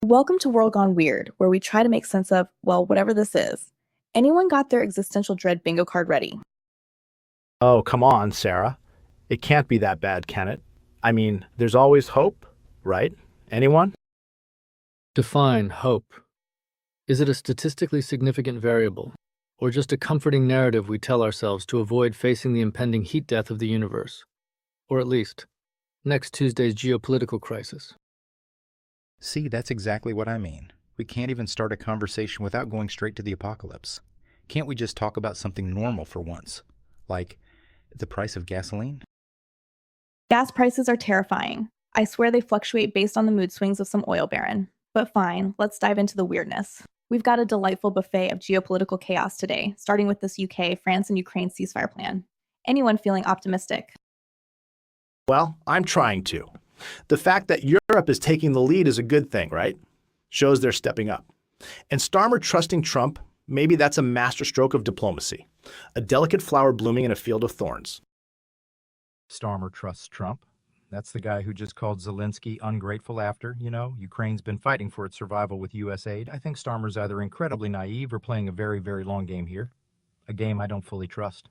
Welcome to World Gone Weird, where we try to make sense of, well, whatever this is. Anyone got their existential dread bingo card ready? Oh, come on, Sarah. It can't be that bad, can it? I mean, there's always hope, right? Anyone? Define hope. Is it a statistically significant variable, or just a comforting narrative we tell ourselves to avoid facing the impending heat death of the universe? Or at least, next Tuesday's geopolitical crisis? See, that's exactly what I mean. We can't even start a conversation without going straight to the apocalypse. Can't we just talk about something normal for once? Like the price of gasoline? Gas prices are terrifying. I swear they fluctuate based on the mood swings of some oil baron. But fine, let's dive into the weirdness. We've got a delightful buffet of geopolitical chaos today, starting with this UK, France, and Ukraine ceasefire plan. Anyone feeling optimistic? Well, I'm trying to. The fact that Europe is taking the lead is a good thing, right? Shows they're stepping up. And Starmer trusting Trump, maybe that's a masterstroke of diplomacy. A delicate flower blooming in a field of thorns. Starmer trusts Trump. That's the guy who just called Zelensky ungrateful after, Ukraine's been fighting for its survival with U.S. aid. I think Starmer's either incredibly naive or playing a very, very long game here. A game I don't fully trust.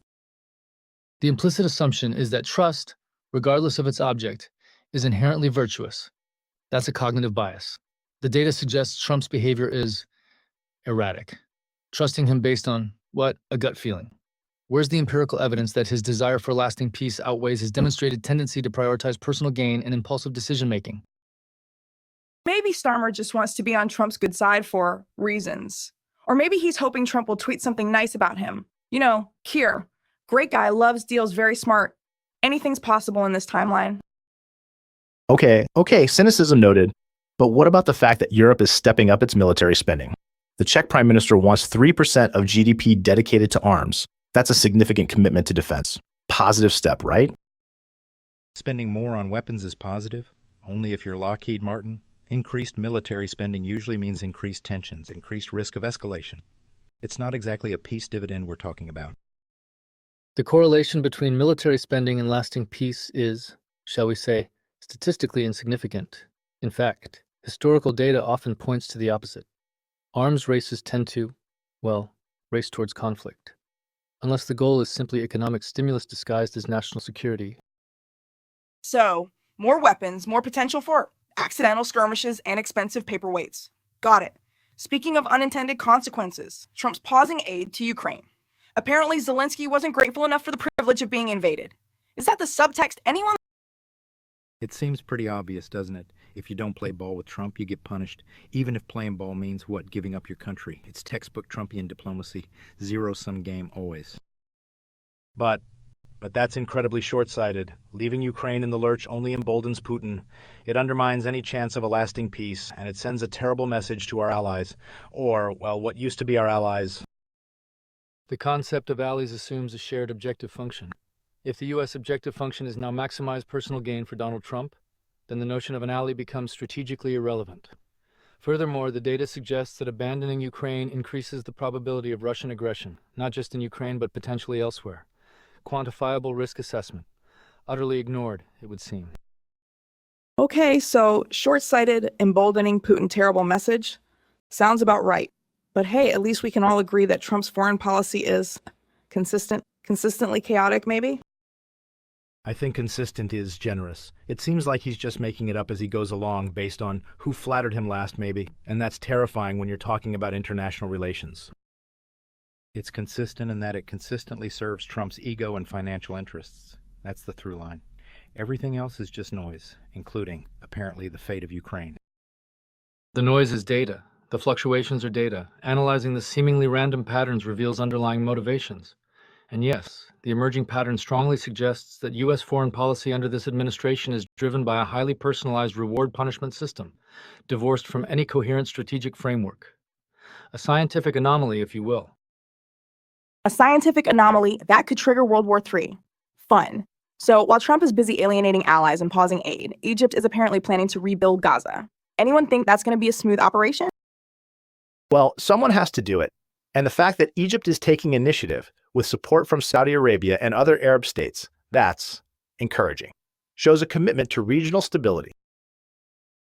The implicit assumption is that trust, regardless of its object, is inherently virtuous. That's a cognitive bias. The data suggests Trump's behavior is erratic. Trusting him based on, what? A gut feeling. Where's the empirical evidence that his desire for lasting peace outweighs his demonstrated tendency to prioritize personal gain and impulsive decision-making? Maybe Starmer just wants to be on Trump's good side for reasons. Or maybe he's hoping Trump will tweet something nice about him. Kier, great guy, loves deals, very smart. Anything's possible in this timeline. Okay, cynicism noted. But what about the fact that Europe is stepping up its military spending? The Czech prime minister wants 3% of GDP dedicated to arms. That's a significant commitment to defense. Positive step, right? Spending more on weapons is positive, only if you're Lockheed Martin. Increased military spending usually means increased tensions, increased risk of escalation. It's not exactly a peace dividend we're talking about. The correlation between military spending and lasting peace is, shall we say, statistically insignificant. In fact, historical data often points to the opposite. Arms races tend to, race towards conflict, unless the goal is simply economic stimulus disguised as national security. So, more weapons, more potential for accidental skirmishes and expensive paperweights. Got it. Speaking of unintended consequences, Trump's pausing aid to Ukraine. Apparently, Zelensky wasn't grateful enough for the privilege of being invaded. Is that the subtext anyone? It seems pretty obvious, doesn't it? If you don't play ball with Trump, you get punished. Even if playing ball means what? Giving up your country. It's textbook Trumpian diplomacy. Zero-sum game always. But that's incredibly short-sighted. Leaving Ukraine in the lurch only emboldens Putin. It undermines any chance of a lasting peace, and it sends a terrible message to our allies. Or, what used to be our allies. The concept of allies assumes a shared objective function. If the U.S. objective function is now maximize personal gain for Donald Trump, then the notion of an ally becomes strategically irrelevant. Furthermore, the data suggests that abandoning Ukraine increases the probability of Russian aggression, not just in Ukraine but potentially elsewhere. Quantifiable risk assessment. Utterly ignored, it would seem. Okay, so short-sighted, emboldening Putin terrible message. Sounds about right. But hey, at least we can all agree that Trump's foreign policy is consistently chaotic, maybe? I think consistent is generous. It seems like he's just making it up as he goes along based on who flattered him last, maybe. And that's terrifying when you're talking about international relations. It's consistent in that it consistently serves Trump's ego and financial interests. That's the through line. Everything else is just noise, including, apparently, the fate of Ukraine. The noise is data. The fluctuations are data. Analyzing the seemingly random patterns reveals underlying motivations. And yes, the emerging pattern strongly suggests that U.S. foreign policy under this administration is driven by a highly personalized reward-punishment system, divorced from any coherent strategic framework. A scientific anomaly, if you will. A scientific anomaly that could trigger World War III. Fun. So, while Trump is busy alienating allies and pausing aid, Egypt is apparently planning to rebuild Gaza. Anyone think that's going to be a smooth operation? Well, someone has to do it. And the fact that Egypt is taking initiative with support from Saudi Arabia and other Arab states, that's encouraging. Shows a commitment to regional stability.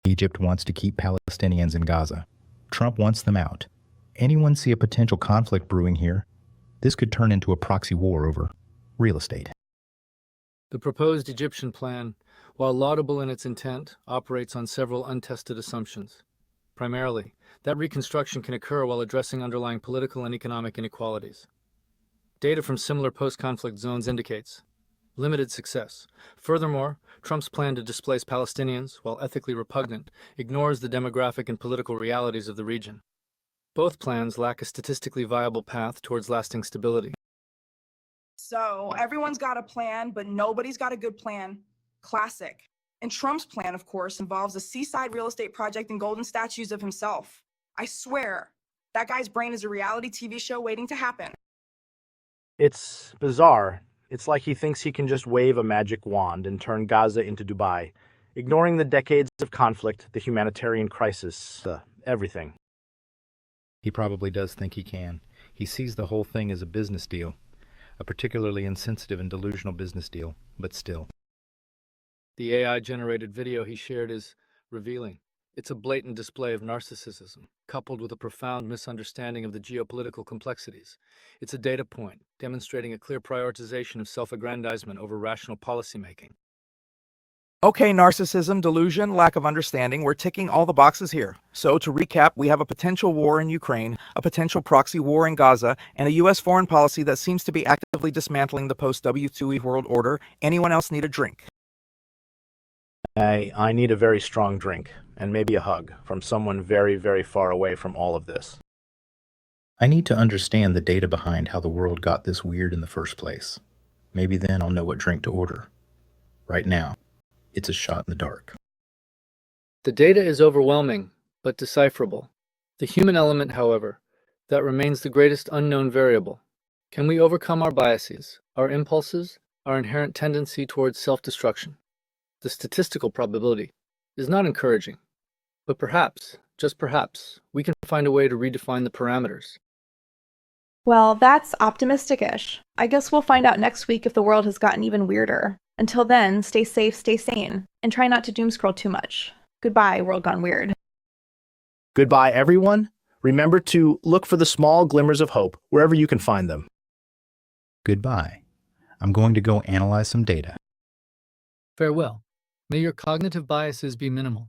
Egypt wants to keep Palestinians in Gaza. Trump wants them out. Anyone see a potential conflict brewing here? This could turn into a proxy war over real estate. The proposed Egyptian plan, while laudable in its intent, operates on several untested assumptions. Primarily, that reconstruction can occur while addressing underlying political and economic inequalities. Data from similar post-conflict zones indicates limited success. Furthermore, Trump's plan to displace Palestinians, while ethically repugnant, ignores the demographic and political realities of the region. Both plans lack a statistically viable path towards lasting stability. So everyone's got a plan, but nobody's got a good plan. Classic. And Trump's plan, of course, involves a seaside real estate project and golden statues of himself. I swear, that guy's brain is a reality TV show waiting to happen. It's bizarre. It's like he thinks he can just wave a magic wand and turn Gaza into Dubai, ignoring the decades of conflict, the humanitarian crisis, everything. He probably does think he can. He sees the whole thing as a business deal, a particularly insensitive and delusional business deal, but still. The AI-generated video he shared is revealing. It's a blatant display of narcissism, coupled with a profound misunderstanding of the geopolitical complexities. It's a data point, demonstrating a clear prioritization of self-aggrandizement over rational policymaking. Okay, narcissism, delusion, lack of understanding, we're ticking all the boxes here. So to recap, we have a potential war in Ukraine, a potential proxy war in Gaza, and a U.S. foreign policy that seems to be actively dismantling the post-W2E world order. Anyone else need a drink? I need a very strong drink, and maybe a hug, from someone very, very far away from all of this. I need to understand the data behind how the world got this weird in the first place. Maybe then I'll know what drink to order. Right now, it's a shot in the dark. The data is overwhelming, but decipherable. The human element, however, that remains the greatest unknown variable. Can we overcome our biases, our impulses, our inherent tendency towards self-destruction? The statistical probability is not encouraging, but perhaps, just perhaps, we can find a way to redefine the parameters. Well, that's optimistic-ish. I guess we'll find out next week if the world has gotten even weirder. Until then, stay safe, stay sane, and try not to doomscroll too much. Goodbye, World Gone Weird. Goodbye, everyone. Remember to look for the small glimmers of hope wherever you can find them. Goodbye. I'm going to go analyze some data. Farewell. May your cognitive biases be minimal.